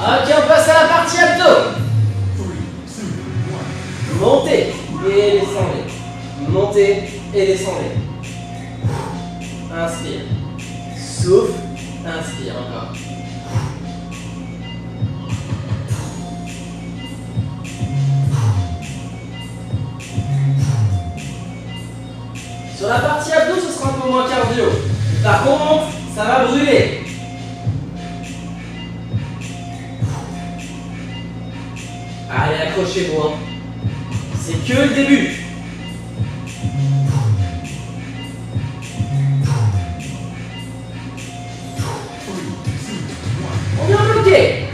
Ok, on passe à la partie abdos. Montez et descendez. Montez et descendez. Inspire. Souffle. Inspire encore. Sur la partie abdos, ce sera un peu moins cardio. Par contre, ça va brûler. Allez, accrochez-vous. Hein. C'est que le début. On vient bloquer.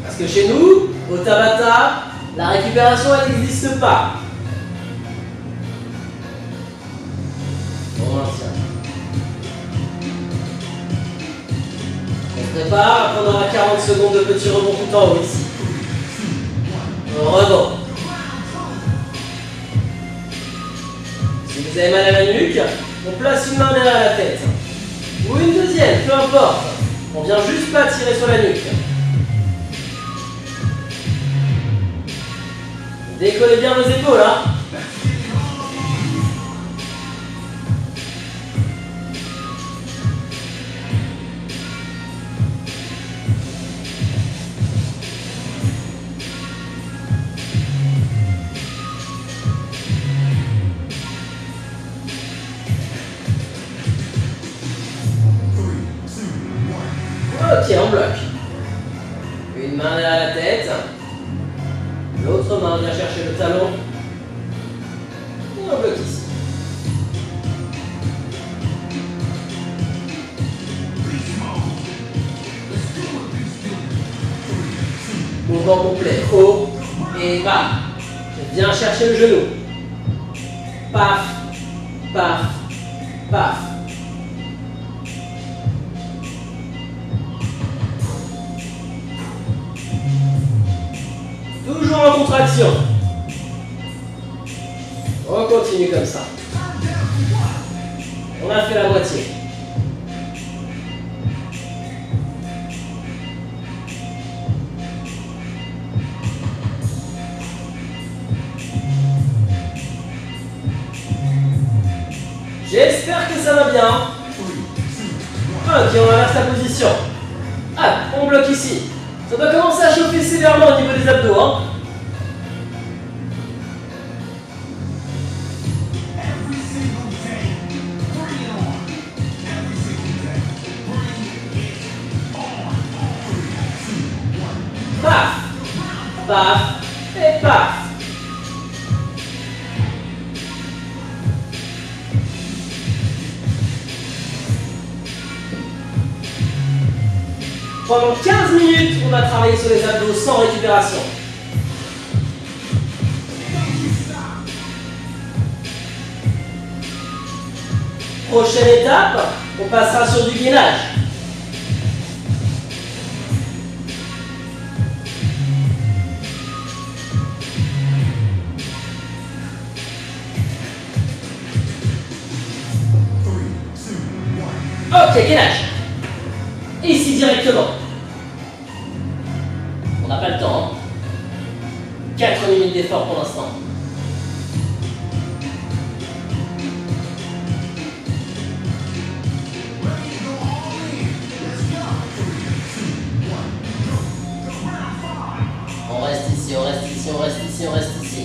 Parce que chez nous, au Tabata, la récupération, elle n'existe pas. On maintient. On prépare, après on aura 40 secondes de petits rebonds tout en haut ici. Rebond. Si vous avez mal à la nuque, on place une main derrière la tête. Ou une deuxième, peu importe. On vient juste pas tirer sur la nuque. Décollez bien vos épaules, hein. Ok, on bloque. Une main derrière la tête. L'autre main vient chercher le talon. Et on bloque ici. Mouvement complet. Haut et bas. Viens chercher le genou. Paf, paf, paf. Toujours en contraction. On continue comme ça. On a fait la moitié. J'espère que ça va bien. Ok, on inverse la position. Ah, on bloque ici. Ça doit commencer à chauffer sévèrement au niveau des abdos. Hein. Paf, paf et paf. Pendant 15 minutes, on va travailler sur les abdos sans récupération. Prochaine étape, on passera sur du gainage. Ok, gainage. Ici directement. On n'a pas le temps. Hein. 4 minutes d'effort pour l'instant. On reste ici, on reste ici, on reste ici, on reste ici.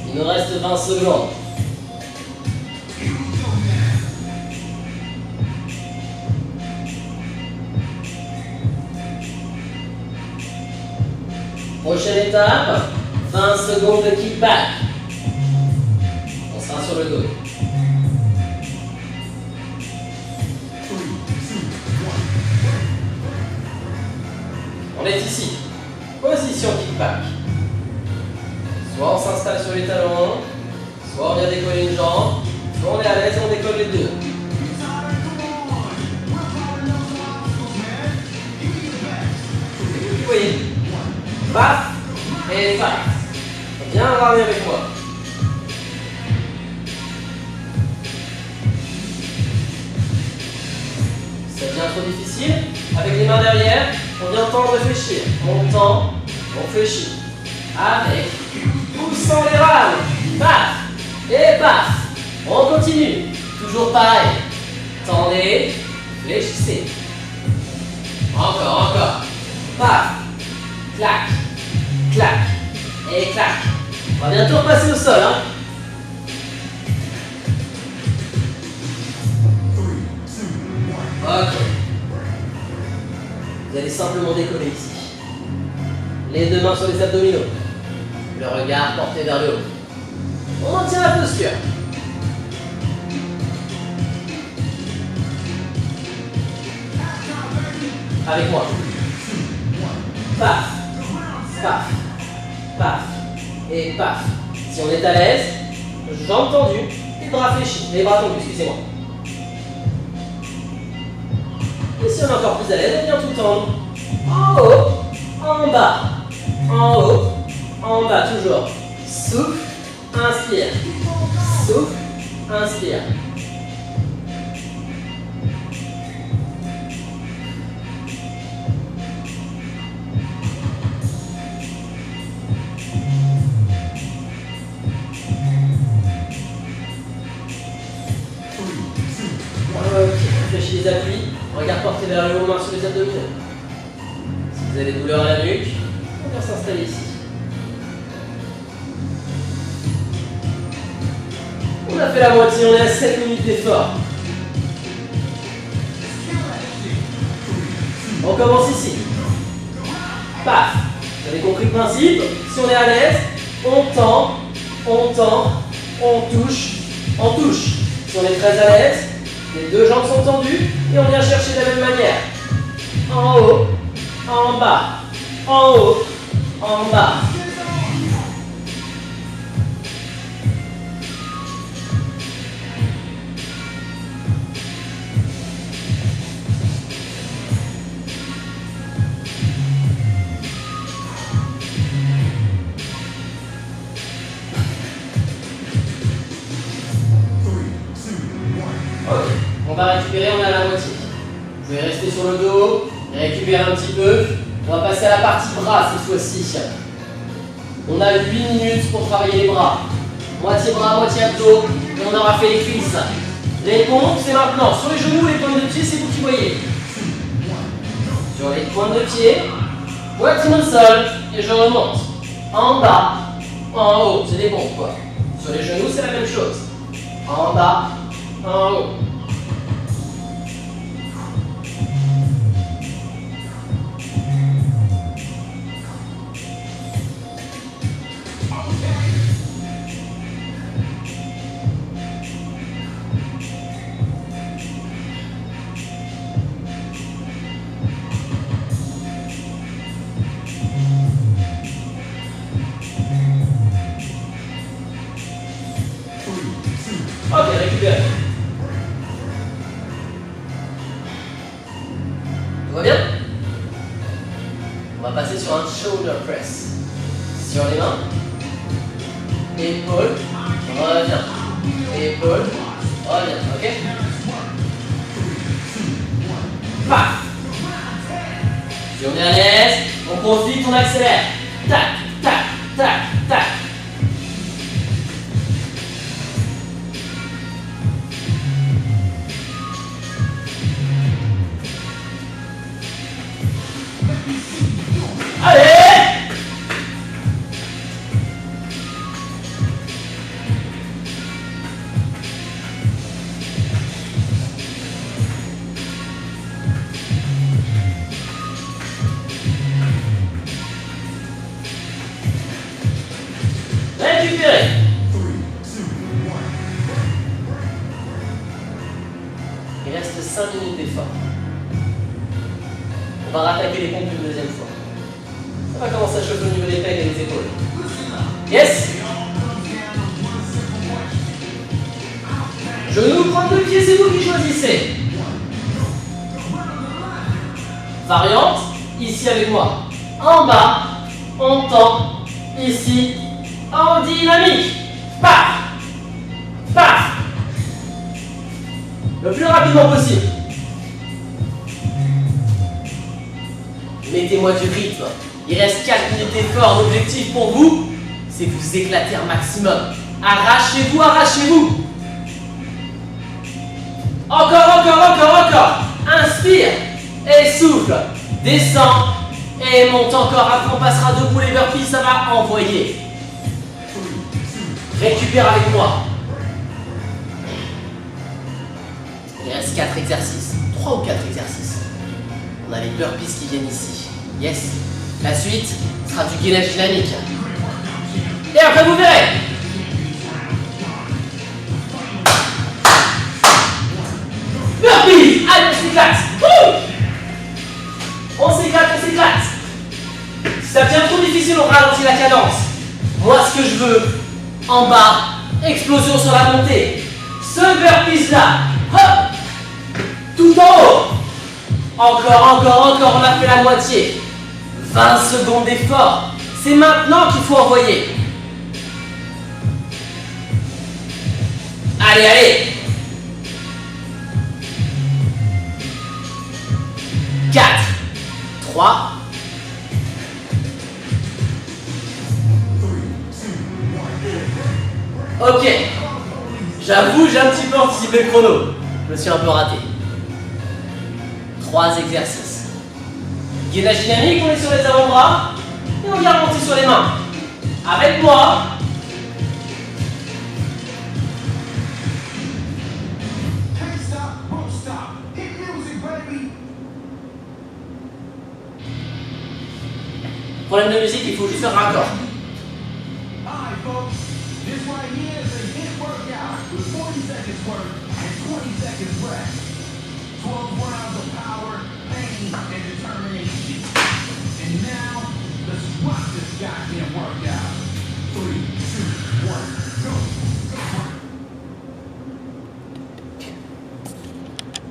Il nous reste 20 secondes. Prochaine étape, 20 secondes de kickback. On sera sur le dos. On est ici. Position kickback. Soit on s'installe sur les talons, Soit on vient décoller une jambe, soit on est à l'aise et on décolle les deux. Vous voyez, paf et paf. Bien ramener avec moi. Ça devient trop difficile. Avec les mains derrière, on vient tendre, réfléchir. On tend, on fléchit. Avec ou sans les rames. Paf et paf. On continue. Toujours pareil. Tendez, fléchissez. Encore. Paf, clac, clac et clac. On va bientôt repasser au sol. Hein. Ok. Vous allez simplement décoller ici. Les deux mains sur les abdominaux. Le regard porté vers le haut. On maintient la posture. Avec moi. Paf, paf, paf et paf. Si on est à l'aise, jambes tendues, les bras fléchis, les bras tendus, excusez-moi. Et si on est encore plus à l'aise, on vient tout tendre. En haut, en bas, en haut, en bas, toujours. Souffle, inspire. Souffle, inspire. Fléchis les appuis, regard porté vers le haut, main sur les abdominaux. Si vous avez des douleurs à la nuque, on vient s'installer ici. On a fait la moitié, on est à 7 minutes d'effort. On commence ici. Paf. Vous avez compris le principe? Si on est à l'aise, on tend, on touche, on touche. Si on est très à l'aise, les deux jambes sont tendues et on vient chercher de la même manière. En haut, en bas, en haut, en bas. On va récupérer, on est à la moitié. Vous pouvez rester sur le dos et récupérer un petit peu. On va passer à la partie bras cette fois-ci. On a 8 minutes pour travailler les bras. Moitié bras, moitié abdos. Et on aura fait les cuisses. Les pompes, c'est maintenant. Sur les genoux, les pointes de pied, c'est vous qui voyez. Sur les pointes de pied, poitrine au sol. Et je remonte. En bas, en haut. C'est des pompes quoi. Sur les genoux, c'est la même chose. En bas, en haut. Ok, récupérez. Tout va bien? On va passer sur un shoulder press. Sur les mains. Épaule. Reviens. Épaule. Reviens. Ok? Paf! Si on est à l'aise, on profite, on accélère. Tac, tac, tac, tac. Récupérez. Il reste 5 minutes d'effort. On va rattaquer les pompes une deuxième fois. Ça va commencer à chauffer au niveau des pecs et des épaules. Yes? Genou, pointe de pied, c'est vous qui choisissez. Variante, ici avec moi. En bas, on tend, ici, en dynamique. Paf! Paf! Le plus rapidement possible. Mettez-moi du rythme. Il reste 4 minutes d'effort. L'objectif pour vous, c'est de vous éclater un maximum. Arrachez-vous, arrachez-vous. Encore. Inspire et souffle. Descends et monte encore. Après, on passera debout les burpees. Ça va envoyer. Récupère avec moi. Il reste 4 exercices. 3 ou 4 exercices. On a les burpees qui viennent ici. Yes. La suite sera du gainage dynamique. Et après, vous verrez. Burpees. Allez, on s'éclate. On s'éclate. Si ça devient trop difficile, on ralentit la cadence. Moi, ce que je veux, en bas, explosion sur la montée. Ce burpees là, hop, tout en haut. Encore, on a fait la moitié. 20 secondes d'effort. C'est maintenant qu'il faut envoyer. Allez. 4, 3, ok. J'avoue, j'ai un petit peu anticipé le chrono. Je me suis un peu raté. 3 exercices. Gainage dynamique, on est sur les avant-bras. Et on vient monter sur les mains. Avec moi. Problème de musique, il faut juste un raccord.